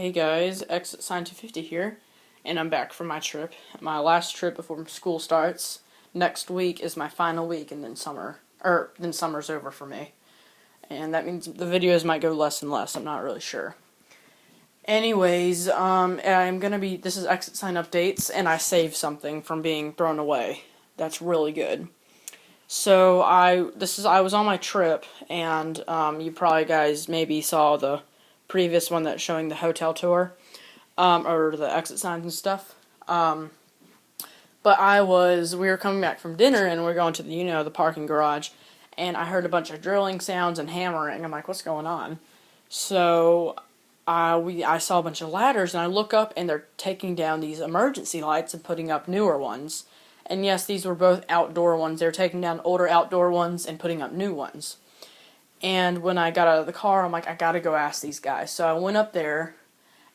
Hey guys, ExitSign250 here, and I'm back from my trip. My last trip before school starts. Next week is my final week, and then summer's over for me. And that means the videos might go less and less, I'm not really sure. Anyways, this is ExitSign updates, and I saved something from being thrown away. That's really good. So, I was on my trip, and, you probably guys maybe saw the previous one that's showing the hotel tour, or the exit signs and stuff. But we were coming back from dinner and we are going to the parking garage, and I heard a bunch of drilling sounds and hammering. I'm like, what's going on? So, I saw a bunch of ladders, and I look up and they're taking down these emergency lights and putting up newer ones. And yes, these were both outdoor ones. They were taking down older outdoor ones and putting up new ones. And when I got out of the car, I'm like, I gotta go ask these guys. So I went up there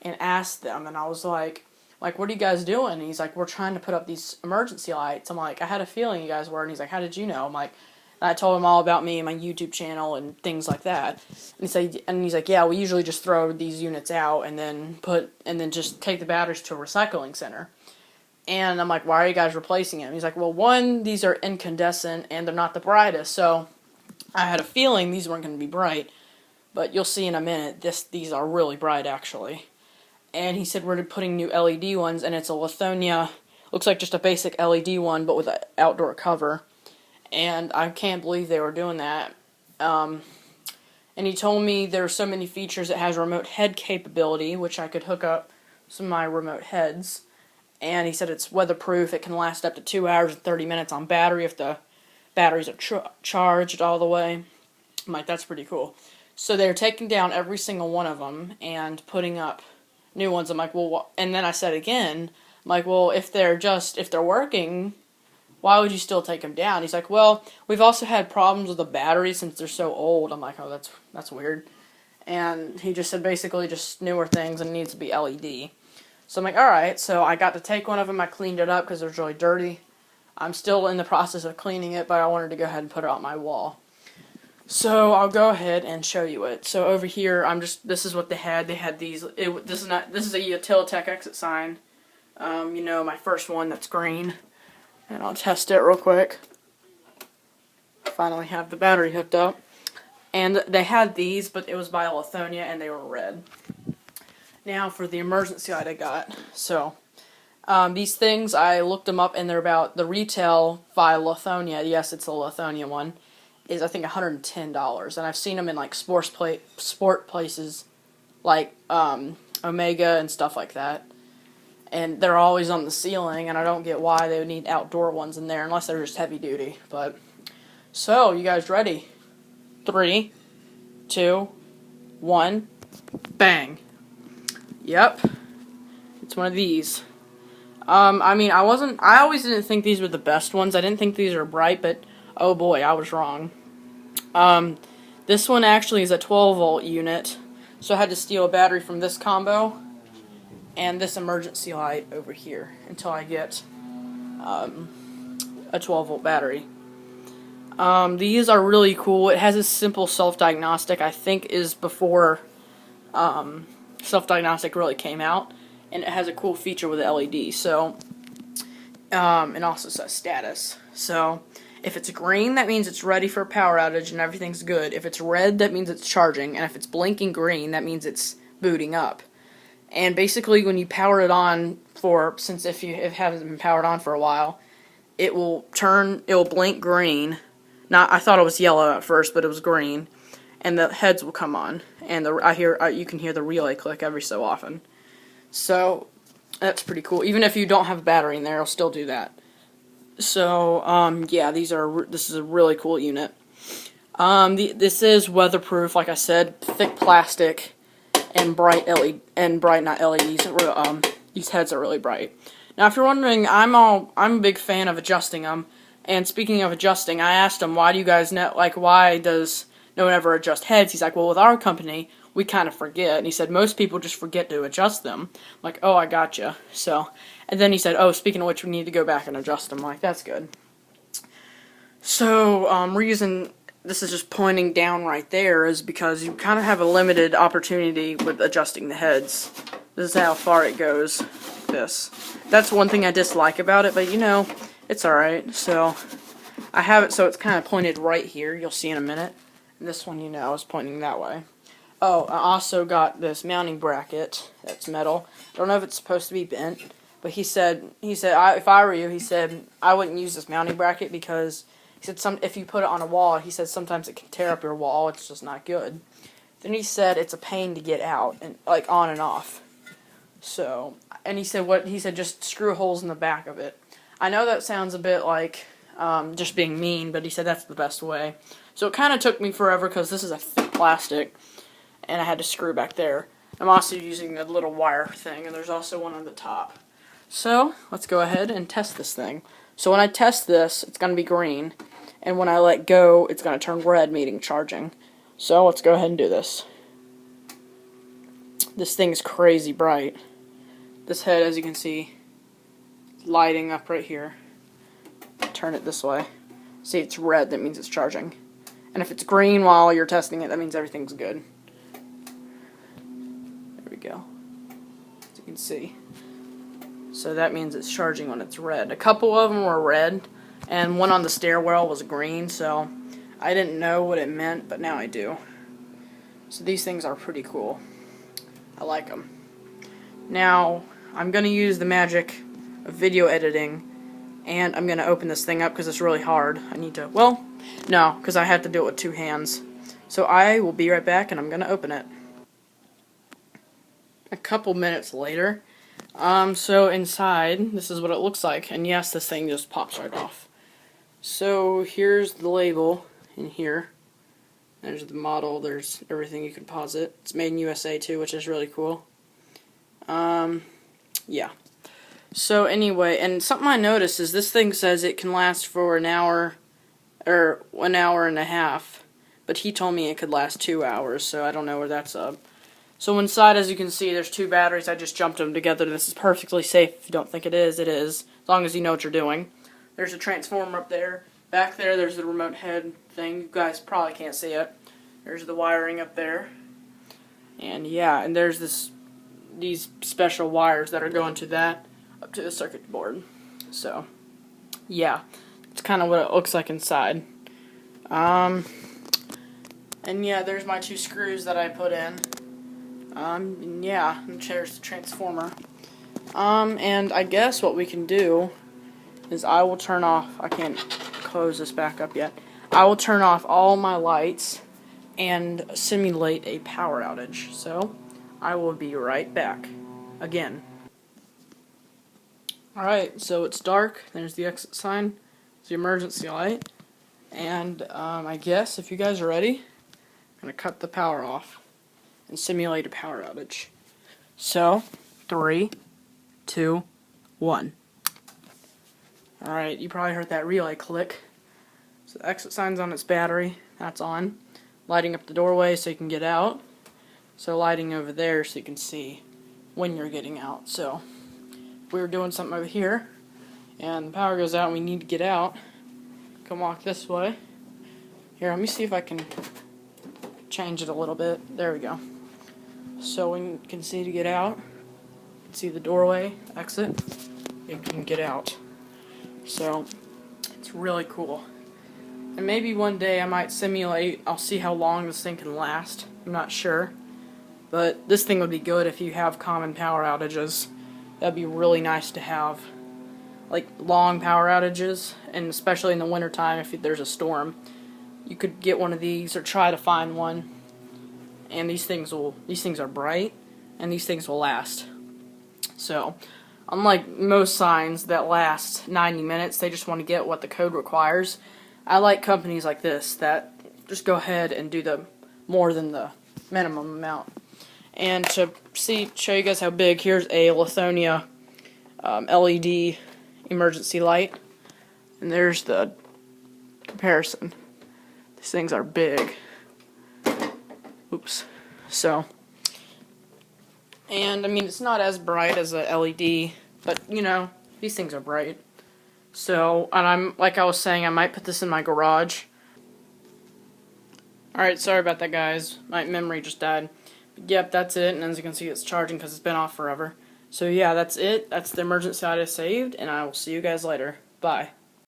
and asked them, and I was like, what are you guys doing? And he's like, we're trying to put up these emergency lights. I'm like, I had a feeling you guys were. And he's like, how did you know? I'm like, and I told him all about me and my YouTube channel and things like that. And he's like, yeah, we usually just throw these units out and then just take the batteries to a recycling center. And I'm like, why are you guys replacing them? He's like, well, one, these are incandescent and they're not the brightest, so I had a feeling these weren't going to be bright, but you'll see in a minute, these are really bright, actually. And he said we're putting new LED ones, and it's a Lithonia, looks like just a basic LED one, but with an outdoor cover. And I can't believe they were doing that. And he told me there are so many features. It has remote head capability, which I could hook up some of my remote heads. And he said it's weatherproof. It can last up to 2 hours and 30 minutes on battery if the batteries are charged all the way. I'm like, that's pretty cool. So they're taking down every single one of them and putting up new ones. I'm like, well, and then I said again, I'm like, well, if they're working, why would you still take them down? He's like, well, we've also had problems with the batteries since they're so old. I'm like, oh, that's weird. And he just said basically just newer things and it needs to be LED. So I'm like, alright, so I got to take one of them, I cleaned it up because it was really dirty. I'm still in the process of cleaning it, but I wanted to go ahead and put it on my wall. So I'll go ahead and show you it. So over here, this is what they had. They had these, this is a Utilitech exit sign. My first one that's green. And I'll test it real quick. Finally have the battery hooked up. And they had these, but it was by Lithonia and they were red. Now for the emergency light I got. So, these things, I looked them up and they're about, the retail by Lithonia, yes, it's a Lithonia one, is I think $110. And I've seen them in like sport places like Omega and stuff like that. And they're always on the ceiling, and I don't get why they would need outdoor ones in there unless they're just heavy duty. But, so, you guys ready? 3, 2, 1, bang. Yep, it's one of these. I always didn't think these were the best ones. I didn't think these were bright, but oh boy, I was wrong. This one actually is a 12-volt unit, so I had to steal a battery from this combo and this emergency light over here until I get a 12-volt battery. These are really cool. It has a simple self-diagnostic, I think is before self-diagnostic really came out, and it has a cool feature with the LED. So, it also says status. So, if it's green, that means it's ready for a power outage and everything's good. If it's red, that means it's charging, and if it's blinking green, that means it's booting up. And basically, when you power it on since if it hasn't been powered on for a while, it will blink green. I thought it was yellow at first, but it was green. And the heads will come on, and you can hear the relay click every so often. So that's pretty cool. Even if you don't have a battery in there, it'll still do that. So yeah, this is a really cool unit. This is weatherproof, like I said, thick plastic and bright LED not LEDs. These heads are really bright. Now, if you're wondering, I'm a big fan of adjusting them. And speaking of adjusting, I asked him, why do you guys know? Why does no one ever adjust heads? He's like, well, with our company, we kind of forget. And he said, most people just forget to adjust them. I'm like, oh, I gotcha. So, and then he said, oh, speaking of which, we need to go back and adjust them. I'm like, that's good. So, this is just pointing down right there is because you kind of have a limited opportunity with adjusting the heads. This is how far it goes. This. That's one thing I dislike about it, but you know, it's alright. So, I have it so it's kind of pointed right here. You'll see in a minute. And this one, you know, is pointing that way. Oh, I also got this mounting bracket that's metal. I don't know if it's supposed to be bent, but he said if I were you, he said I wouldn't use this mounting bracket because he said if you put it on a wall, he said sometimes it can tear up your wall. It's just not good. Then he said it's a pain to get out and like on and off. So, and he said just screw holes in the back of it. I know that sounds a bit like just being mean, but he said that's the best way. So it kind of took me forever because this is a thick plastic, and I had to screw back there. I'm also using a little wire thing, and there's also one on the top. So let's go ahead and test this thing. So when I test this, it's going to be green, and when I let go, it's going to turn red, meaning charging. So let's go ahead and do this. This thing's crazy bright. This head, as you can see, is lighting up right here. Turn it this way. See, it's red, that means it's charging. And if it's green while you're testing it, that means everything's good. There we go. As you can see. So that means it's charging when it's red. A couple of them were red, and one on the stairwell was green, so I didn't know what it meant, but now I do. So these things are pretty cool. I like them. Now, I'm going to use the magic of video editing, and I'm going to open this thing up because it's really hard. I need to, well, no, because I have to do it with two hands. So I will be right back, and I'm going to open it. A couple minutes later, so inside, this is what it looks like, and yes, this thing just pops right off. So here's the label in here. There's the model, there's everything you can pause it. It's made in USA too, which is really cool. Yeah. So anyway, and something I noticed is this thing says it can last for an hour, or 1 hour and a half, but he told me it could last 2 hours, so I don't know where that's up. So inside, as you can see, there's two batteries. I just jumped them together. This is perfectly safe. If you don't think it is, as long as you know what you're doing. There's a transformer up there. Back there, there's the remote head thing. You guys probably can't see it. There's the wiring up there. And yeah, and there's these special wires that are going to that up to the circuit board. So, yeah, it's kind of what it looks like inside. And yeah, there's my two screws that I put in. And yeah, and there's the transformer. And I guess what we can do is I will turn off, I can't close this back up yet. I will turn off all my lights and simulate a power outage. So, I will be right back. Again. Alright, so it's dark. There's the exit sign. There's the emergency light. And, I guess, if you guys are ready, I'm going to cut the power off and simulate a power outage. So, 3, 2, 1. Alright, you probably heard that relay click. So the exit sign's on its battery. That's on. Lighting up the doorway so you can get out. So lighting over there so you can see when you're getting out. So if we were doing something over here and the power goes out and we need to get out, come walk this way. Here, let me see if I can change it a little bit. There we go. So when you can see to get out, see the doorway, exit, you can get out. So it's really cool. And maybe one day I might simulate, I'll see how long this thing can last. I'm not sure. But this thing would be good if you have common power outages. That'd be really nice to have. Like long power outages, and especially in the wintertime if there's a storm. You could get one of these or try to find one. And these things are bright, and these things will last. So, unlike most signs that last 90 minutes, they just want to get what the code requires. I like companies like this that just go ahead and do the more than the minimum amount. And to show you guys how big, here's a Lithonia LED emergency light. And there's the comparison. These things are big. Oops. So, and I mean, it's not as bright as a LED, but you know, these things are bright. So, and like I was saying, I might put this in my garage. Alright, sorry about that, guys. My memory just died. But yep, that's it, and as you can see, it's charging because it's been off forever. So yeah, that's it. That's the emergency I saved, and I will see you guys later. Bye.